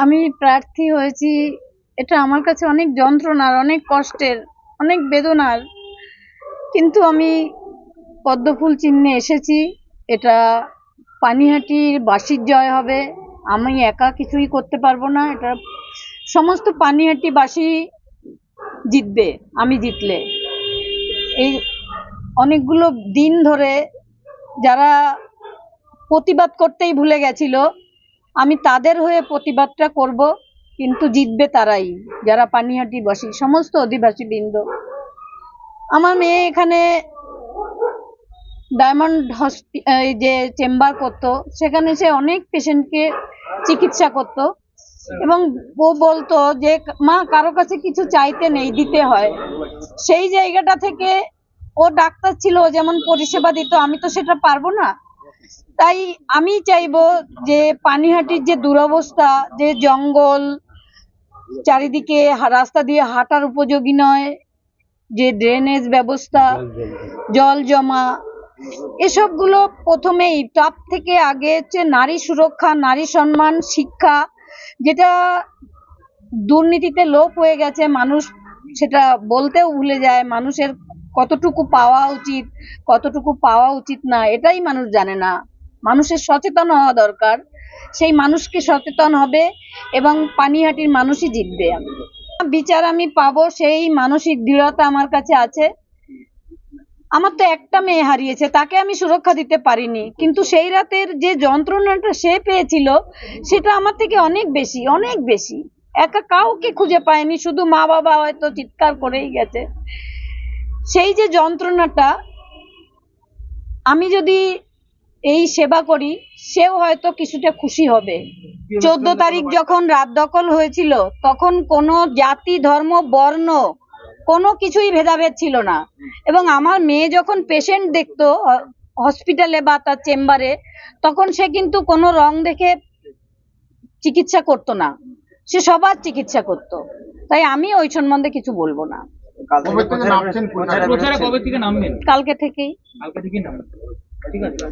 আমি প্রার্থী হয়েছি, এটা আমার কাছে অনেক যন্ত্রণার, অনেক কষ্টের, অনেক বেদনার। কিন্তু আমি পদ্মফুল চিহ্নে এসেছি। এটা পানিহাটির বাসীর জয় হবে। আমি একা কিছুই করতে পারবো না। এটা সমস্ত পানিহাটি বাসী জিতবে আমি জিতলে। এই অনেকগুলো দিন ধরে যারা প্রতিবাদ করতেই ভুলে গেছিল, আমি তাদের হয়ে প্রতিবাদটা করব। কিন্তু জিতবে তারাই, যারা পানিহাটিবাসী, সমস্ত অধিবাসী বৃন্দ। আমার মেয়ে এখানে ডায়মন্ড এই যে চেম্বার করতো, সেখানে সে অনেক পেশেন্টকে চিকিৎসা করত এবং ও বলতো যে মা, কারো কাছে কিছু চাইতে নেই, দিতে হয়। সেই জায়গাটা থেকে ও ডাক্তার ছিল, যেমন পরিষেবা দিত, আমি তো সেটা পারবো না। তাই আমি চাইবো যে পানিহাটির যে দুরবস্থা, যে জঙ্গল, চারিদিকে রাস্তা দিয়ে হাঁটার উপযোগী নয়, যে ড্রেনেজ ব্যবস্থা, জল জমা, এসবগুলো প্রথমেই টপ থেকে আগে হচ্ছে নারী সুরক্ষা, নারী সম্মান, শিক্ষা, যেটা দুর্নীতিতে লোপ হয়ে গেছে। মানুষ সেটা বলতেও ভুলে যায়। মানুষের কতটুকু পাওয়া উচিত, কতটুকু পাওয়া উচিত না, এটাই মানুষ জানে না। মানুষের সচেতন হওয়া দরকার। সেই মানুষকে সচেতন হবে এবং পানিহাটির মানুষই জিতবে। বিচার আমি পাবো, সেই মানসিক দৃঢ়তা আমার কাছে আছে। আমার তো একটা মেয়ে হারিয়েছে, তাকে আমি সুরক্ষা দিতে পারিনি, কিন্তু সেই রাতের যে যন্ত্রণাটা সে পেয়েছিল, সেটা আমার থেকে অনেক বেশি, অনেক বেশি। একা কাউকে খুঁজে পায়নি, শুধু মা বাবা হয়তো চিৎকার করেই গেছে। সেই যে যন্ত্রণাটা, আমি যদি এই সেবা করি, সেও হয়তো কিছুটা খুশি হবে। 14 তারিখ যখন রাত দখল হয়েছিল, তখন কোনো জাতি, ধর্ম, বর্ণ, কোনো কিছুই ভেদাভেদ ছিল না। এবং আমার মেয়ে যখন পেশেন্ট দেখতো হসপিটালে বা তার চেম্বারে, তখন সে কিন্তু কোনো রং দেখে চিকিৎসা করতো না, সে সবার চিকিৎসা করতো। তাই আমি ওই সম্বন্ধে কিছু বলবো না। প্রচারে কবে থেকে নামবেন? কালকে থেকেই। নামবেন। ঠিক আছে।